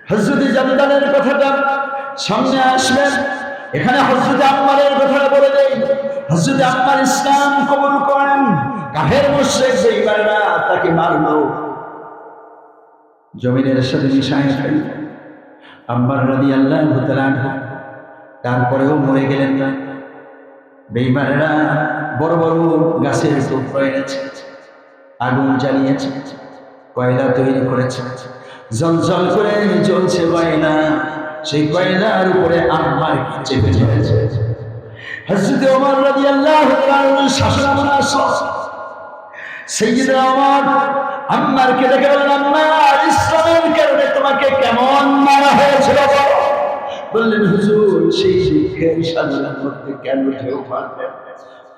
হযরত জান্দালের কথাটা সামনে আসবে। এখানে হযরত আম্মারের কথাটা বলে দেই। হযরত আম্মার ইসলাম কবুল করেন, কাফের মুশরিক বেঈমানরা তাকে মারলো, জমিনের সাথে মিশায় ফেলল। আম্মার রাদিয়াল্লাহু তাআলা তারপরেও মরে গেলেন না। বেঈমানেরা বড় বড় গাছের টুকরো এনেছে, আগুন জ্বালিয়েছে, কয়লা তৈরি করেছে, জ্বলজ্বল করে জ্বলছে কয়লা। সেই কয়লার উপরে আম্মারকে চেপে ধরেছে। হযরত ওমর রাদিয়াল্লাহু তাআলা শাসনামলে আসল সাইয়্যিদনা ওমর আম্মারকে ডেকে বললেন, আম্মার, ইসলামের কারণে তোমাকে কেমন মারা হয়েছিল? বললেন, হুজুর, সেই দুঃখের সাধনার মধ্যে কেন ঢেউ মারলেন?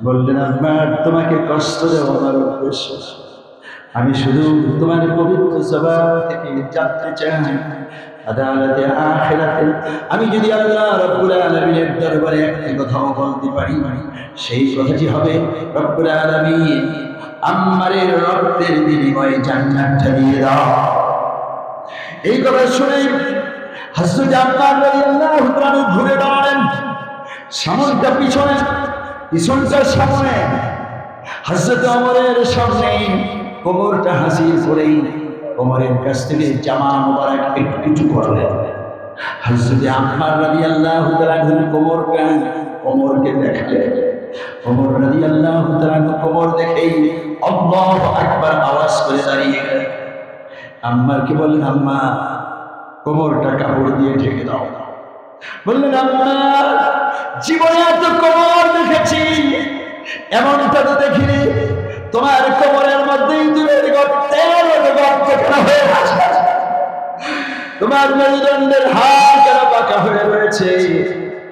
বললেন, আম্মার, তোমাকে কষ্ট দেওয়া আমার উদ্দেশ্য না। আমি শুধু তোমার পবিত্র জবান থেকে জানতে চাই, আদালতে আখিরাতে আমি যদি আল্লাহ রাব্বুল আলামিনের দরবারে একটা কথাও বলতে পারি, সেই কথাটি হবে, রব্বুল আলামিন আম্মারের রক্তের বিনিময়ে জান্নাতটা দিয়ে দাও। এই কথা শুনে হযরত আম্মার রাদিয়াল্লাহু তাআলা ঘুরে দাঁড়ালেন, সামনটা পিছনে, পিছনটা সামনে। হযরত ওমরের সামনে কোমরটা হাসিয়ে পড়েই ওমরের কাছ থেকে জামা মোবারক একটু কিছু করলেন। হযরত আম্মার রাদিয়াল্লাহু তাআলা কোমরকে দেখালেন। ওমর রাদিয়াল্লাহু তাআলা কোমর দেখেই আল্লাহু আকবার আওয়াজ করে দাঁড়িয়ে গেলেন। আম্মারকে বললেন, আম্মা, কোমরটা কাপড় দিয়ে ঢেকে দাও। বললেন, আম্মা, জীবনে এত কোমর দেখেছি, এমনটা তো দেখিনি। তোমার কোমরের মধ্যে ইঁদুরের গর্তের গর্ত কেন হয়ে আছে? তোমার মেরুদণ্ডের হাড় কেন পাকা হয়ে রয়েছে?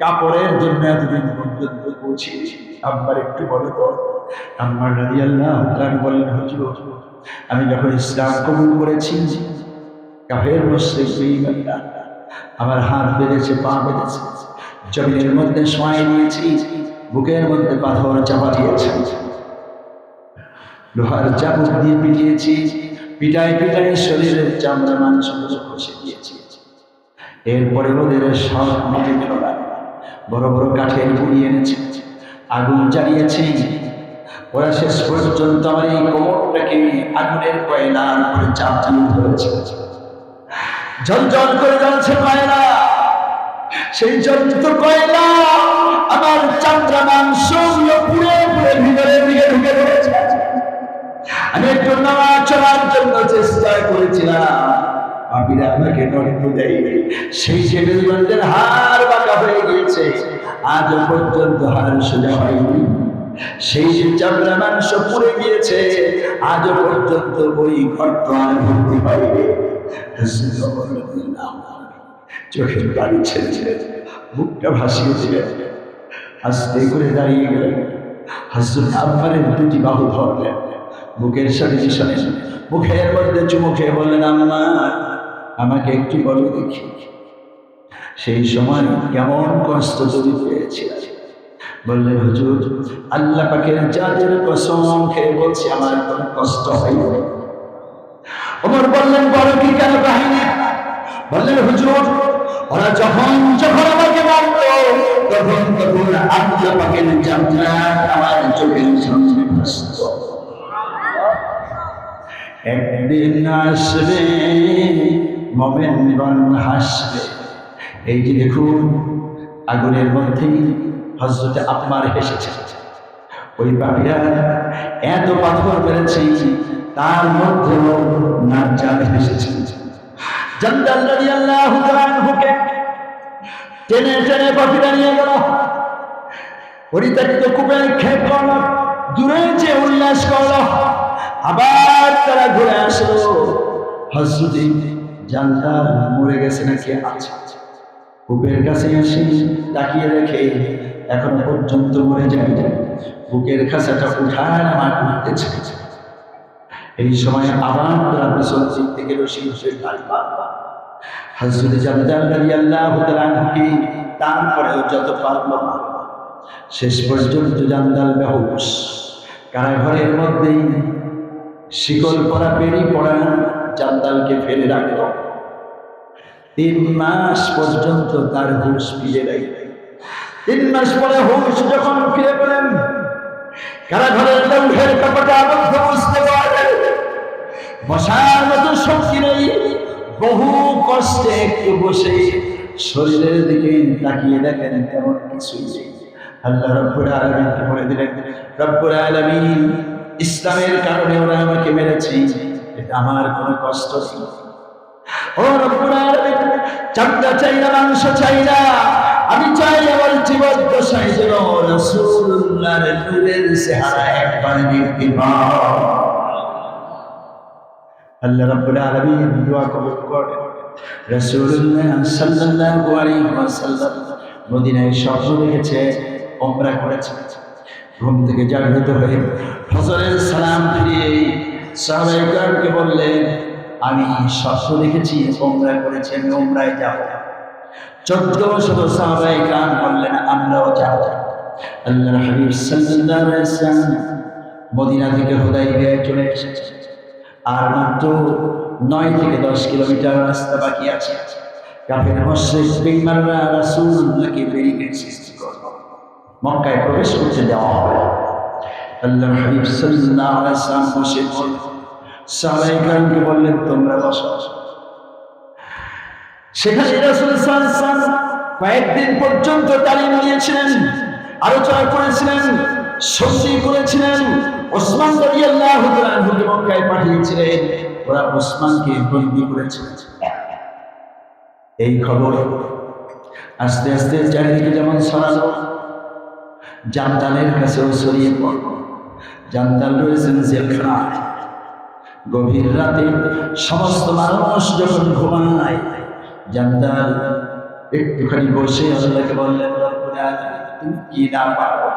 কাপড়ের জন্য এতদিন পর্যন্ত পৌঁছেছি। আম্মার একটু বলো তো। আম্মার রাদিয়াল্লাহু তাআলা বললেন, হুজুর, আমি যখন ইসলাম কবুল করেছি, কাফের মুশরিক বেঈমানরা আমার হাত বেঁধেছে, পা বেঁধেছে, জমিনের মধ্যে শোয়াই দিয়েছি, বুকের মধ্যে পাথর চাপা দিয়েছে, লোহার চাবুক দিয়ে পিটিয়েছি, পিটাই পিটাই শরীরের চামড়া মাংসগুলো খসে দিয়েছি। এরপরে ওদের সব মিটে গেল না। বড় বড় কাঠের গুঁড়ি এনেছে, আগুন জ্বালিয়েছি। ওরা শেষ পর্যন্ত আমার এই কোমরটাকে আগুনের কয়লার উপরে চাপ দিয়ে ধরেছে। ঝলঝল করে জ্বলছে কয়লা, সেই জ্বলন্ত কয়লা আমার চামড়া মাংসগুলো পুড়ে পুড়ে ভিতরের দিকে ঢুকে পড়েছে। আমি একটু নড়াচড়ার জন্য চেষ্টা করেছিলাম, পাপীরা আমাকে নড়তে দেয়নি। সেই মেরুদণ্ডের হাড় বাঁকা হয়ে গিয়েছে, আজও পর্যন্ত হাড় সোজা হয়নি। সেই চামড়া মাংস পুড়ে গিয়েছে, আজও পর্যন্ত ওই গর্ত আর ভর্তি হয়নি। চোখের পানি ছেড়েছে, বুকটা ভাসিয়ে দিলেন, আস্তে করে দাঁড়িয়ে গেলেন। হযরত আম্মারের দুটি বাহু ধরলেন, বুকের সাথে মিশালেন, মুখের মধ্যে চুমু খেয়ে বললেন, আম্মা, আমাকে একটু বলো দেখি, সেই সময় কেমন কষ্ট তুমি পেয়েছিলে? বললেন, হুজুর, আল্লাহ পাকের জাতের কসম খেয়ে বলছি, আমার কোনো কষ্ট হয়নি। ওমর বললেন, বলো কি, কেন কাহিনী? বললেন, হুজুর, ওরা যখন যখন আমাকে মারলো, তখন তখন আল্লাহ পাকের জান্নাত আমার চোখের সামনে ভাসত। একদিন আসবে মুমিনগণ হাসবে। এই যে দেখুন, আগুনের মধ্যেই হযরত আম্মার হেসেছে। ওই পাপীরা এত পাথর মেরেছে, তার মধ্যেও নাজ্জাল হেসেছে। জান্দাল রাদিয়াল্লাহু তাআলা আনহুকে টেনে টেনে পাপীরা নিয়ে গেল, পরিত্যক্ত কূপে নিক্ষেপ করল, দূরে যে উল্লাস করল। আবার তারা ঘুরে আসলো, হযরত জান্দাল মরে গেছে নাকি আছে। কূপের কাছে এসে তাকিয়ে দেখে এখনো পর্যন্ত মরে যায়, বুকের খাঁচাটা উঠায় নামা করতেছে। এই সময় আবার তারা পিছন দিক থেকে রশি ধরে টানল। হযরত জান্দাল রাদিয়াল্লাহু তাআলা আনহুকে তারপরেও যত পারল, শেষ পর্যন্ত জান্দাল বেহুশ, কারাঘরের মধ্যেই শিকল পরা, বেড়ি পড়া জান্দালকে ফেলে রাখল। 3 মাস পর্যন্ত তার হুঁশ ফিরে নাই। 3 মাস পরে হুঁশ যখন ফিরে পেলেন, কারাঘরের লৌহের কপাটে আবদ্ধ বুঝতে পারলেন বসার মতো শক্তি নেই। বহু কষ্টে একটু বসে শরীরের দিকে তাকিয়ে দেখেন তেমন কিছুই নেই। আল্লাহ রব্বুল আলামিনকে বলে দিলেন, রব্বুল আলামিন, ইসলামের কারণে ওরা আমাকে মেরেছে, এটা আমার কোনো কষ্ট নেই। ও রব্বুল আলামিন, চামড়া চাই না, মাংস চাই না, আমি চাই আমার জীবদ্দশায় যেন রাসূলুল্লাহর নূরের চেহারা একবার দেখতে পাই। আল্লাহ রাব্বুল আলামিন দোয়া কবুল করেন। রাসূলুল্লাহ সাল্লাল্লাহু আলাইহি ওয়াসাল্লাম মদিনায় স্বপ্ন দেখেছে, উমরা করেছে। ঘুম থেকে জাগ্রত হয়ে ফজরের সালাম ফিরিয়ে সাহাবায়ে কেরামকে বললেন, আমি স্বপ্ন দেখেছি, উমরা করেছি, আমি উমরায় যাব। 1400 সাহাবায়ে কেরাম বললেন, আমরাও যাব। আল্লাহর হাবিব সাল্লাল্লাহু আলাইহি ওয়াসাল্লাম মদিনা থেকে হুদায়বিয়ায় চলে এসেছে। আর মাত্র 9 থেকে 10 কিলোমিটার রাস্তা বাকি আছে। কাফের মুশরিক বেঈমানরা রাসূলুল্লাহকে ব্যারিকেড সৃষ্টি করল, মক্কায় প্রবেশ করতে দেওয়া হবে না। আল্লাহর হাবিব সাল্লাল্লাহু আলাইহি ওয়াসাল্লাম বসে সাহাবায়ে কেরামকে বললেন, তোমরা বসো। সেখানে রাসূল সাল্লাল্লাহু আলাইহি ওয়াসাল্লাম কয়েকদিন পর্যন্ত তালিম দিয়েছিলেন, আলোচনা করেছিলেন, সন্ধি করেছিলেন। ওসমান রাদিয়াল্লাহু তাআলা আনহুকে মক্কায় পাঠিয়েছিলেন, ওরা ওসমানকে বন্দী করেছে। এই খবর আস্তে আস্তে চারিদিকে যেমন ছড়ালো, জান্দালের কাছেও ছড়িয়ে পড়ল। জান্দাল রয়েছেন জেলখানায়। গভীর রাতে সমস্ত মানুষ যখন ঘুমায়, জান্দাল একটুখানি বসে আল্লাহকে বললেন, রব্বুল আলামিন, তুমি কি না পারো?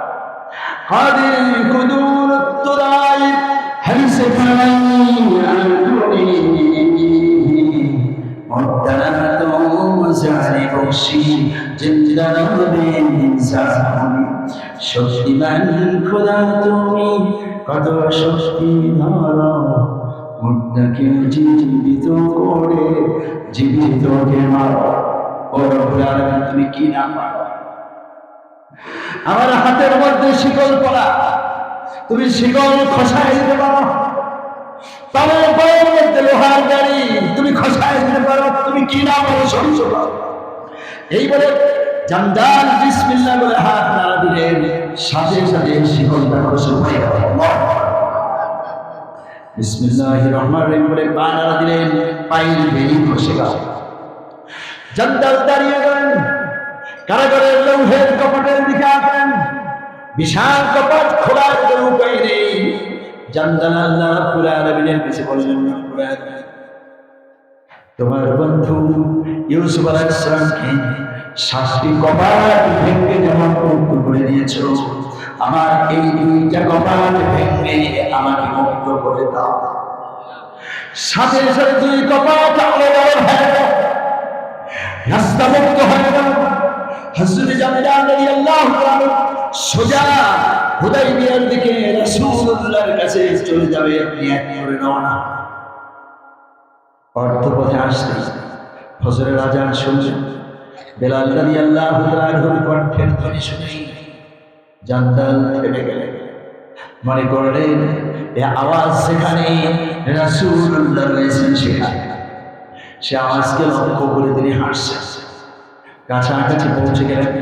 قادر قدور الطلال هل سفاني عنكني مدنات وزعري بخشي جندنا بإنسان শক্তিমান খোদা তুমি কত শক্তি ধরো, মুর্দাকে জীবিত করে জীবিতকে মারো। ও রব্বুল আলামিন, তুমি কি না পারো? আমার হাতের মধ্যে শিকল পরা, তুমি শিকল খসায় দিতে পারো। তোমার পায়ের মধ্যে লোহার গাড়ি, তুমি খসায় দিতে পারো। তুমি কি না পারো? সংশোধন। এই বলে জান্দাল বিসমিল্লাহ বলে হাত নাড়া দিলেন, সাথে সাথে শিকলটা খসে পড়ে গেল। বিসমিল্লাহির রহমানির রহিম বলে পা নাড়া দিলেন, পায়ের বেড়ি খসে গেল। জান্দাল দাঁড়িয়ে গেলেন, কারাগারের লৌহের কপাটের দিকে আসেন। বিশাল কপাট খোলার কোনো উপায় নেই। জান্দাল আল্লাহ রাব্বুল আলামিনের কাছে বললেন, রব্বুল আলামিন, তোমার বন্ধু ইউসুফ আলাইহিস সালামকে 7টি কপাট ভেঙে যেমন মুক্ত করে দিয়েছ, আমার এই 2টা কপাট ভেঙে আমাকে মুক্ত করে দাও। সাথে সাথে 2 কপাট আলাদা হয়ে গেল, রাস্তা মুক্ত হয়ে গেল। হযরত জান্দাল রাদিয়াল্লাহু তাআলা সোজা হুদায়বিয়ার দিকে রাসূলুল্লাহর কাছে চলে যাবে, নিয়ত করে রওনা। অর্ধপথে আসতে ফজরের আযান শুনলেন। বেলাল রাদিয়াল্লাহু তাআলার কণ্ঠের ধ্বনি শুনে জান্দাল থেমে গেলেন। মনে করলেন এই আওয়াজ যেখানে রাসূলুল্লাহ রয়েছেন সেখানে। সে আওয়াজকে লক্ষ্য করে তিনি হাসছেন। কাছাকাছি পৌঁছে গেলেন।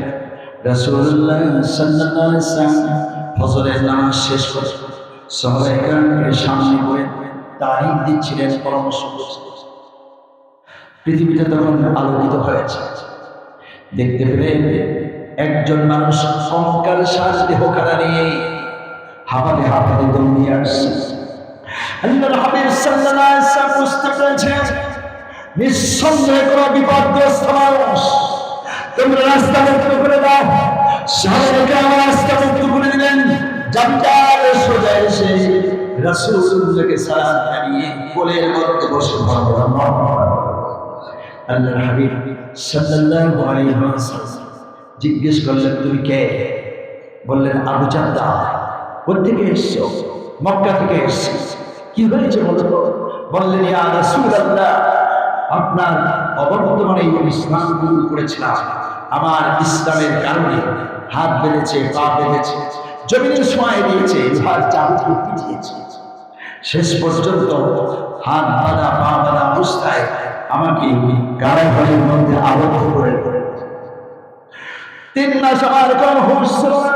রাসূলুল্লাহ সাল্লাল্লাহু আলাইহি ওয়াসাল্লাম ফজরের নামাজ শেষ করে সাহাবায়ে কেরামকে সামনে করে তালিম দিচ্ছিলেন, পরামর্শ করছিলেন। পৃথিবীটা তখন আলোকিত হয়েছে। দেখতে পেলেন একজন মানুষ কঙ্কাল সাজ দেহখানা নিয়ে হাঁপাতে হাঁপাতে দৌড়িয়ে আসছে। আল্লাহর হাবিব সাল্লাল্লাহু আলাইহি ওয়াসাল্লাম বুঝতে পেরেছেন নিঃসন্দেহে কোনো বিপদগ্রস্ত মানুষ। তোমরা রাস্তা মুক্ত করে দাও। সাহাবায়ে কেরাম রাস্তা মুক্ত করে দিলেন। জান্দাল সোজা এসে রাসূলুল্লাহকে সালাম জানিয়ে কোলের মধ্যে বসে পড়লেন। আল্লাহর হাবিব সাল্লাল্লাহু আলাইহি ওয়াসাল্লাম জিজ্ঞেস করলেন, তুমি কে? বললেন, আবু জান্দাল। কোথেকে এসছো? মক্কা থেকে এসেছি। কি হয়েছে বলো তো? বললেন, ইয়া রাসূলুল্লাহ, আপনার অবর্তমানে ইসলাম কবুল করেছিলাম, আমার ইসলামের কারণে হাত বেঁধেছে, পা বেঁধেছে, জমিনের সময় দিয়েছে, লোহার চাবুক পিটিয়েছে, শেষ পর্যন্ত হাত বাঁধা পা বাঁধা অবস্থায় আমাকে কারাগারের মধ্যে আবদ্ধ করে 3 মাস আমার কোনো হুঁশ ছিল না।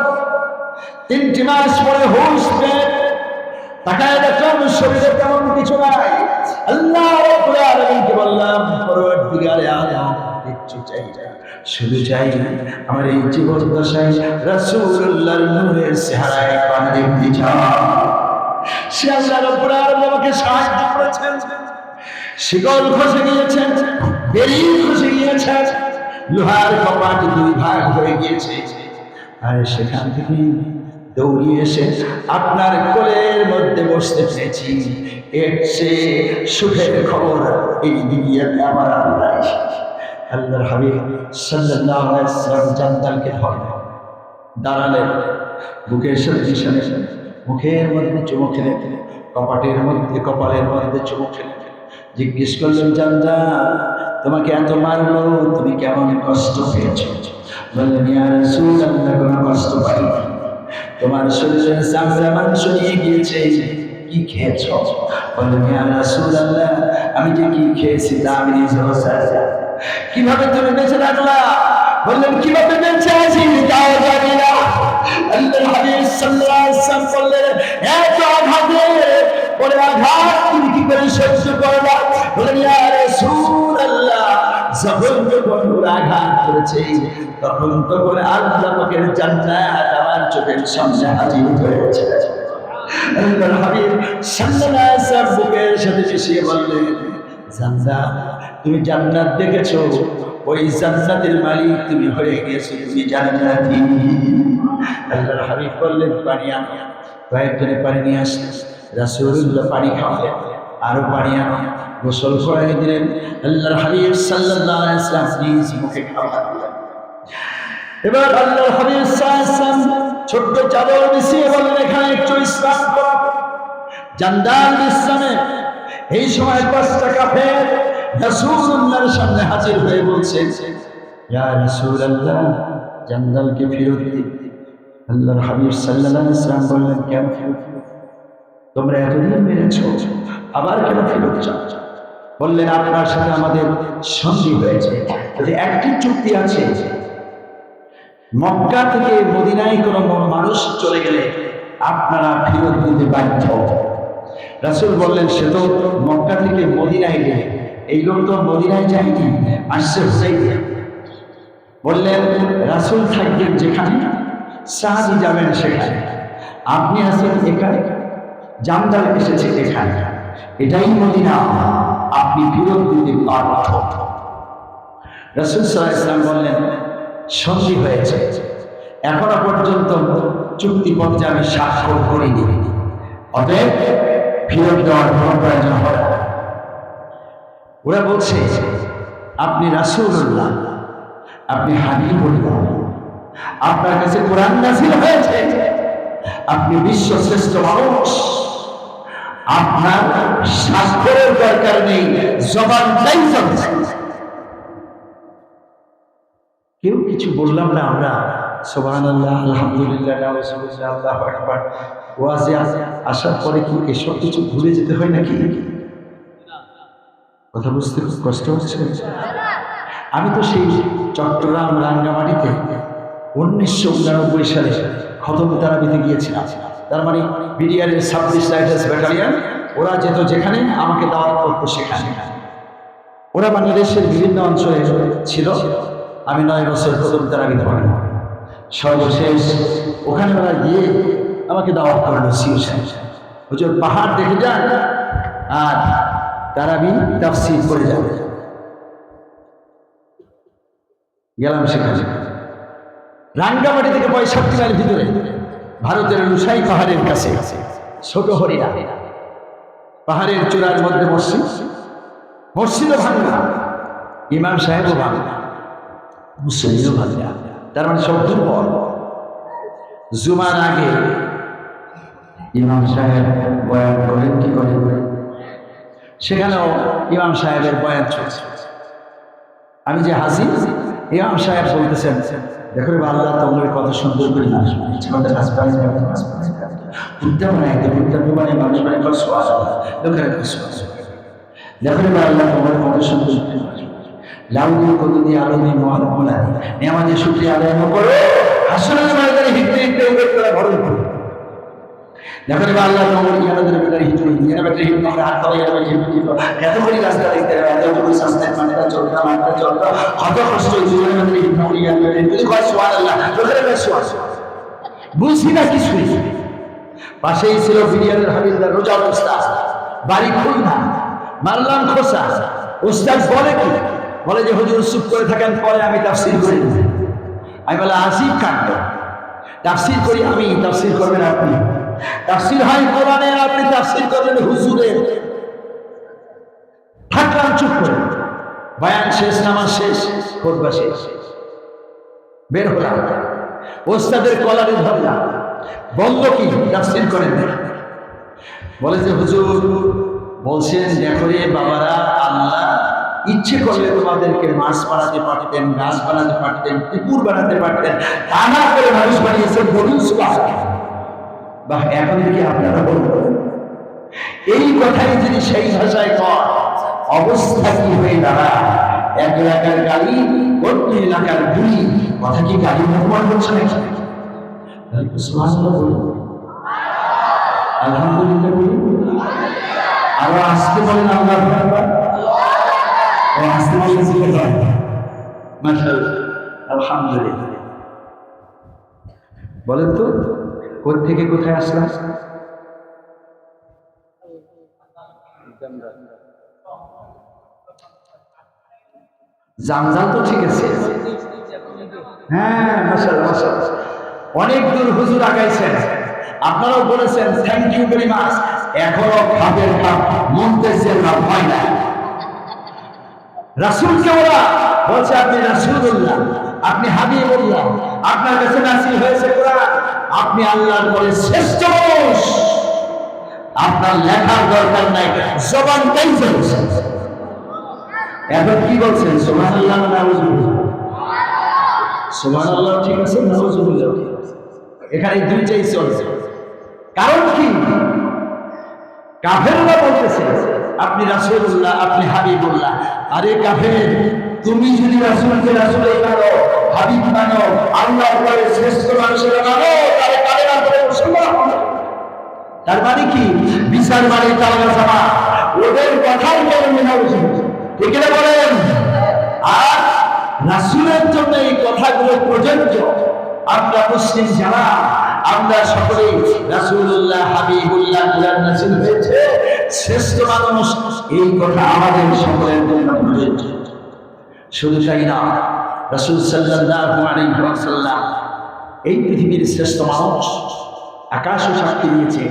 3টি মাস পরে হুঁশ পেয়ে তাকায় দেখলাম শরীরে তেমন কিছু নাই। আল্লাহ রাব্বুল আলামিনকে বললাম, পরওয়ারদিগারে আলম, কিচ্ছু চাই না, শুধু চাই আমার এই জীবন দশায় রাসূলুল্লাহর নূরের চেহারায় পানি দেখতে চাই। সে আল্লাহ রাব্বুল আলামিন আমাকে সাহায্য করেছেন, শিকল খসে গিয়েছেন, বেড়ি খসে গিয়েছে, লোহার কপাট 2 ভাগ হয়ে গিয়েছে, আর সেখান থেকে দৌড়িয়ে এসে আপনার কোলের মধ্যে বসতে পেরেছি। এর চেয়ে সুখের খবর এই দুনিয়াতে আমার আর নাই। আল্লাহর হাবিব সাল্লাল্লাহু আলাইহি ওয়াসাল্লাম জান্নাতকে ধরলেন, দাঁড়ালেন, বুকের সাথে মিশালেন, মুখের মধ্যে চুমু খেলেন, কপাটের মধ্যে কপালের মধ্যে চুমু খেলেন, জিজ্ঞেস করলেন, জান্নাত তোমাকে এত মারলো, তুমি কেমন কষ্ট পেয়েছো? বললেন, ইয়া রাসূলুল্লাহ, কোনো কষ্ট পাইনি। তোমার শরীরের চামড়া মাংস নিয়ে গিয়েছে, কি খেয়েছো? বললেন, ইয়া রাসূলুল্লাহ, আমি যে কি খেয়েছি তা আমি নিজেও জানি না। কিভাবে তুমি বেঁচে থাকলা? বললেন, কিভাবে বেঁচে আছি তাও জানি না। আল্লাহর হাবিব সাল্লাল্লাহু আলাইহি ওয়াসাল্লাম বললেন, এত আঘাতে পরে আঘাত তুমি কি করে সহ্য করলা? বললেন, ইয়া রাসূলুল্লাহ, যখন আঘাত করেছে তখন আল্লাহ পাকের জান্নাত আমার চোখের সামনে হাজির হয়েছে। আল্লাহর হাবিব সাল্লাল্লাহু আলাইহি ওয়াসাল্লাম বুকের সাথে মিশিয়ে বললেন, জান্নাত তুমি জান্নাত দেখেছো, ওই জান্নাতের মালিক তুমি হয়ে গেছো, তুমি জান্নাতি। আল্লাহর হাবিব বললেন, পানি আনো। কয়েকজনে পানি নিয়ে আসলেন, রাসূলুল্লাহ পানি খাওয়ালেন, আরো পানি আনো, গোসল করাই দিলেন। আল্লাহর হাবিব সাল্লাল্লাহু আলাইহি ওয়াসাল্লাম নিজ মুখে খাওয়া দিলেন। এবার আল্লাহর হাবিব সাল্লাল্লাহু আলাইহি ওয়াসাল্লাম ছোট্ট চাদর বিছিয়ে বললেন, এখানে একটু ইসলাম করো। জান্নাত ইসলামে এই সময় 5টা কাফের রাসূলুল্লাহর সামনে হাজির হয়ে বলছে, ইয়া রাসূলুল্লাহ, জান্নাতকে ফেরত দিন। আল্লাহর হাবিব সাল্লাল্লাহু আলাইহি ওয়াসাল্লাম বললেন, কেন ফেরত? তোমরা এতদিন মেরেছ, আবার কেন ফেরত চাও? বললেন, আপনার সাথে আমাদের সন্ধি হয়েছে, যদি একটি চুক্তি আছে, মক্কা থেকে মদিনায় কোনো মানুষ চলে গেলে আপনারা ফেরত দিতে বাধ্য। রাসূল বললেন, সে তো মক্কা থেকে মদিনায় গেলে, এই লোক তো মদিনায় যায়নি, আসছে হুদাইবিয়া। বললেন, রাসূল থাকবেন যেখানে, সাহাবী যাবেন সেখানে, আপনি আছেন এখানে, জান্নাত এসেছে এখানে, এটাই মদিনা, আপনি ফেরত দিতে বাধ্য। রাসূল সাল্লাল্লাহু আলাইহি ওয়াসাল্লাম বললেন, সন্ধি হয়েছে, এখনো পর্যন্ত চুক্তিপত্রে আমি স্বাক্ষর করিনি, অতএব ফেরত দেওয়ার কোনো প্রয়োজন হয় না। ওরা বলছে, আপনি রাসূলুল্লাহ, আপনি হাবিবুল্লাহ, আপনার কাছে কোরআন নাযিল হয়েছে, আপনি বিশ্ব শ্রেষ্ঠ মানুষ, আপনার স্বাক্ষরের দরকার নেই, জবানটাই চলছে। কেউ কিছু বললাম না আমরা, সুবহানাল্লাহ, আলহামদুলিল্লাহ, নাউজুবিল্লাহ, আল্লাহু আকবার, ওয়াজে আসার পরে কি এসব কিছু ভুলে যেতে হয় নাকি? কথা বুঝতে কষ্ট হচ্ছে? আমি তো সেই চট্টগ্রাম রাঙ্গামাটিতে 1989 সালে খতম তারাবিতে গিয়েছিলাম। তার মানে বিডিআরের 26 রাইটার্স ব্যাটালিয়ন, ওরা যেত যেখানে আমাকে দাওয়াত করতো সেখানে। ওরা বাংলাদেশের বিভিন্ন অঞ্চলে ছিল। আমি 9 বছর খতম তারাবি পড়লাম। সর্বশেষ ওখানে ওরা গিয়ে আমাকে দাওয়াত করলো, সিও সাহেব, হুজুর পাহাড় দেখে যান আর তারাবি তাফসীর করে যান। গেলাম সেখানে, রাঙ্গামাটি থেকে 65 মাইল ভিতরে, ভারতের লুসাই পাহাড়ের কাছে, ছোট হরিণা পাহাড়ের চূড়ার মধ্যে মসজিদ, মসজিদও ভাঙা, ইমাম সাহেবও ভাঙা, মুসল্লিও ভাঙা, তার মানে সব দুর্বল। জুমার আগে ইমাম সাহেব বয়ান করেন কি করে, সেখানেও ইমাম সাহেবের বয়ান চলছে। আমি যে হাসি, ইমাম সাহেব বলতেছেন, দেখো রে আল্লাহ তোমার কত সুন্দর করে নাচ বানাইছে, কত নাচ বানাইছে, বুদ্ধা বানাইতে বুদ্ধা মানে মানুষ মানে কত সোয়াস, লোকের কত সোয়াস। দেখো রে আল্লাহ তোমার কত সুন্দর করে নাচ বানাইছে, লাউদি কত দিয়ে আলো দিয়ে মহান নিয়ামাজের শুকরিয়া আদায় করো, হাসরের ময়দানে হিটতে হিটতে উঠে করে ভরণ করো। দেখো রে আল্লাহ তোমার ইয়াদের বেটারি হিট হই, ইয়াদের বেটারি হিট করে হাত ধরে ইয়াদের হিট দিল, এত বড় রাস্তা দেখতে এত বড় রাস্তা মানটা চলতা কত কষ্ট জীবনের মধ্যে হিট করে ইয়াদের যদি কয় সুবহানাল্লাহ লোকের কাছে সুবহান, বুঝি না কিছুই। পাশেই ছিল বিরিয়ানের হাবিলদার রোজা উস্তাদ, বাড়ি খুলনা, মারলাম খোসা। উস্তাদ বলে কি, বলে যে হুজুর চুপ করে থাকেন, পরে আমি তাফসীর করি। আমি বলে আসিফ কাণ্ড, তাফসীর করি আমি, তাফসীর করবেন আপনি। তাফসীর হয় কোরআনে, আপনি তাফসীর করবেন হুজুরের। থাকলাম চুপ করে, বয়ান শেষ, নামাজ শেষ, খুতবা শেষ, বের হলাম, ওস্তাদের কলারে ধরলাম, বলল কি তাফসীর করেন না। বলে যে হুজুর বলছেন দেখো রে বাবারা, আল্লাহ ইচ্ছে করলে তোমাদেরকে মাছ বানাতে পারতেন, গাছ বানাতে পারতেন, পুকুর বানাতে পারতেন, তা না করে মানুষ বানিয়েছেন, বলুন সুবহানাল্লাহ। বা এখন কি আপনারা বলবেন এই কথাই যদি সেই ভাষায় কর, অবস্থা কি হয়ে দাঁড়ায়? এক এলাকার গাড়ি, অন্য এলাকার গুলি, কথা কি গাড়ি অপমান করছে নাকি? সুবহানাল্লাহ বলুন, আলহামদুলিল্লাহ বলুন, আরো আসতে বলেন আল্লাহু আকবার, আসতে বলেন মাশাআল্লাহ, আলহামদুলিল্লাহ। বলেন তো কোথা থেকে কোথায় আসলাম? জামজাম তো ঠিক আছে, হ্যাঁ মাশাআল্লাহ মাশাআল্লাহ, অনেক দূর হুজুর আগাইছেন, আপনারাও বলেছেন থ্যাংক ইউ ভেরি মাচ। এখনো খাপের খাপ মুনতাজির খাপ হয় না। রাসূলকে ওরা বলছে আপনি রাসূলুল্লাহ, আপনি হাবিবুল্লাহ, আপনার কাছে নাযিল হয়েছে কোরআন, আপনি আল্লাহর পরে শ্রেষ্ঠ মানুষ, আপনার লেখার দরকার নাই, জবানটাই চলছে। এখন কি বলছেন? সুবহানাল্লাহ না নাউযুবিল্লাহ? সুবহানাল্লাহ ঠিক আছে, নাউযুবিল্লাহ ঠিক আছে, এখানে দুইটাই চলছে। কারণ কি? কাফেররা বলতেছে আপনি রাসূলুল্লাহ, আপনি হাবিবুল্লাহ। আরে কাফের, তুমি যদি রাসূলকে রাসূলই মানো, হাবিব মানো, আল্লাহর পরে শ্রেষ্ঠ মানুষের মানো, তাহলে কালেমার পরে মুসলমান হবে। তার মানে কি? বিচার মানে তালগা জামা, ওদের কথাই বলেন নাউযুবিল্লাহ, ঠিক না বলেন? আর রাসূলের জন্য এই কথাগুলো প্রযোজ্য। আমরা মুসলিম যারা, আমরা সকলেই রাসূলুল্লাহ, হাবিবুল্লাহ, কোরআন নাযিল হয়েছে, শ্রেষ্ঠ মানুষ, এই কথা আমাদের সকলের জন্য প্রযোজ্য। শুধু তাই না, রাসূল সাল্লাল্লাহু আলাইহি ওয়াসাল্লাম এই পৃথিবীর শ্রেষ্ঠ মানুষ। আকাশও সাক্ষী দিয়েছে,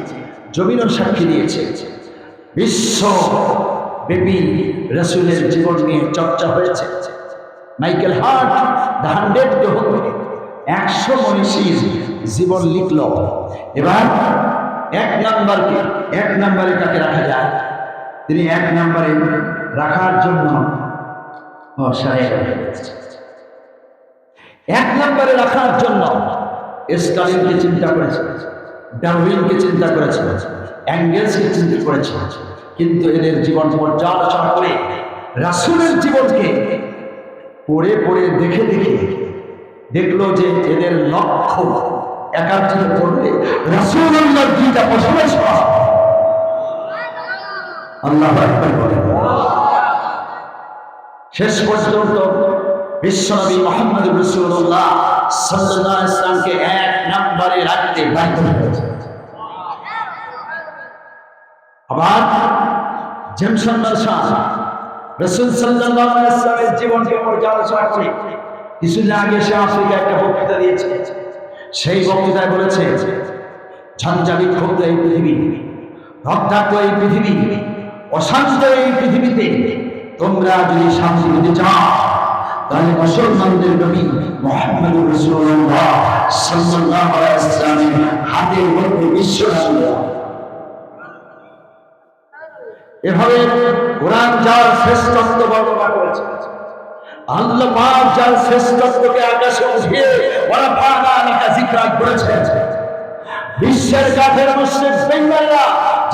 জমিনও সাক্ষী দিয়েছে। বিশ্বব্যাপী রাসূলের জীবন নিয়ে চর্চা হয়েছে। মাইকেল হার্ট দ্য 100 গ্রন্থে 100 মনীষীর জীবন লিখল। এবার এক নম্বরে কাকে রাখা যায়? তিনি এক নম্বরে রাখার জন্য এক নম্বরে রাখার জন্য স্টালিনকে চিন্তা করেছে, ডারউইনকে চিন্তা করেছে, অ্যাঙ্গেলসকে চিন্তা করেছে। কিন্তু এদের জীবন পর্যালোচনা করে রাসূলের জীবনকে পড়ে পড়ে দেখে দেখলো যে এদের লক্ষ্য একাত্রিত করবে রাসূলুল্লাহর দুইটা প্রশংসা করা। আল্লাহু আকবার বলেন। শেষ পর্যন্ত বিশ্বনবী মুহাম্মদ রাসূলুল্লাহ সাল্লাল্লাহু আলাইহি ওয়াসাল্লামকে এক নম্বরে রাখতে বাধ্য হয়েছে। আবার জেমস শাহ রাসূল সাল্লাল্লাহু আলাইহি ওয়াসাল্লামের জীবনকে পর্যালোচনা করে কিছুদিন আগে সে আফ্রিকায় একটা বক্তৃতা দিয়েছে। সেই বক্তৃতায় বলেছে, ঝঞ্ঝা বিক্ষুব্ধ এই পৃথিবী, রক্তাক্ত এই পৃথিবী, অশান্ত এই পৃথিবীতে তোমরা যদি শান্তি পেতে চাও, তাহলে মুসলমানদের নবী মুহাম্মদুর রাসূলুল্লাহ সাল্লাল্লাহু আলাইহি ওয়াসাল্লামের হাতের মধ্যে বিশ্ব রাসূল। এভাবে কোরআন যার শ্রেষ্ঠত্ব বর্ণনা করেছে, আল্লাহ পাক যার শ্রেষ্ঠত্বকে আকাশে উঠিয়ে ওরা ফানা আলাকা জিকরা করেছেন, বিশ্বের কাফের মুশরিক বেঈমানরা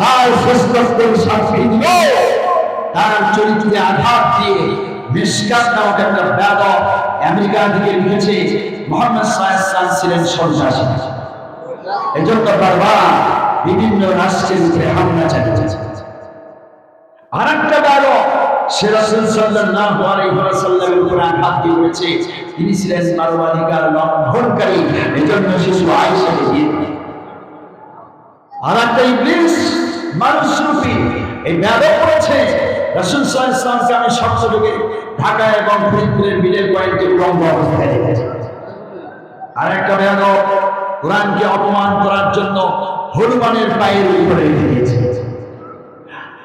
যার শ্রেষ্ঠত্বের সাক্ষী দিল, তার চরিত্রে আঘাত দিয়ে মিশকাত নামক একটা বেয়াদব আমেরিকা থেকে লিখেছে মুহাম্মদ সাল্লাল্লাহু আলাইহি ওয়াসাল্লাম ছিলেন সন্ত্রাসী। এজন্য বারবার বিভিন্ন রাষ্ট্রের উপরে হামলা চালিয়েছে। আরেকটা বেয়াদব সে রাসূল সাল্লাল্লাহু আলাইহি ওয়াসাল্লামের উপরে আঘাত দিয়ে বলেছে তিনি ছিলেন মানবাধিকার লঙ্ঘনকারী, এজন্য শিশু আয়েশাকে দিয়ে দিলেন। আরেকটা ইবলিস মানুষরূপী এই বেয়াদব বলেছে রাসূল সাল্লাল্লাহু আলাইহি ওয়াসাল্লামকে আমি সবসময় ঢাকা এবং ফরিদপুরের মিডল পয়েন্টে উলঙ্গ অবস্থায় দেখেছি। আরেকটা বেয়াদব কোরআনকে অপমান করার জন্য হনুমানের পায়ের উপরে রেখে দিয়েছে।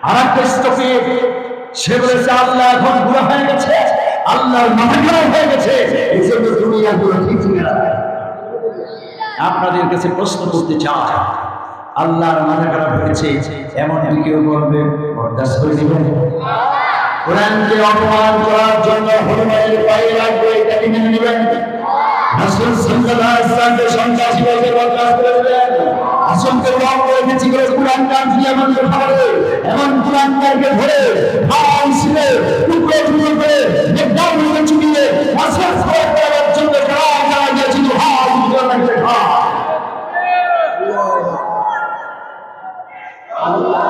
আরেকটা স্টপে সে বলেছে আল্লাহ এখন বুড়া হয়ে গেছে, আল্লাহর মাথা খারাপ হয়ে গেছে, এই জন্য দুনিয়াগুলো ঠিক না। আপনাদের কাছে প্রশ্ন করতে চাই, আল্লাহর মাথা খারাপ হয়েছে এমন কেউ বলবে বরদাস্ত করে দিবেন? কোরআনকে অপমান করার জন্য হনুমানের পায়ে লাগবে, এটা কি মেনে নেবেন? রাসূল সাল্লাল্লাহু আলাইহি ওয়াসাল্লামকে সন্ত্রাসী বলে বরদাস্ত করে দিবেন? আসলকে রং করে দিচ্ছি করে কোরআন কান দিয়ে আমাদের খাবারে এমন কোরআন কানকে ধরে হাওয়াই ছিলে টুকরো টুকরো করে একদম মুখে চুপিয়ে মাসের খাবার করার জন্য যারা গিয়েছিল হাওয়া দুটো লাগছে খা আল্লাহ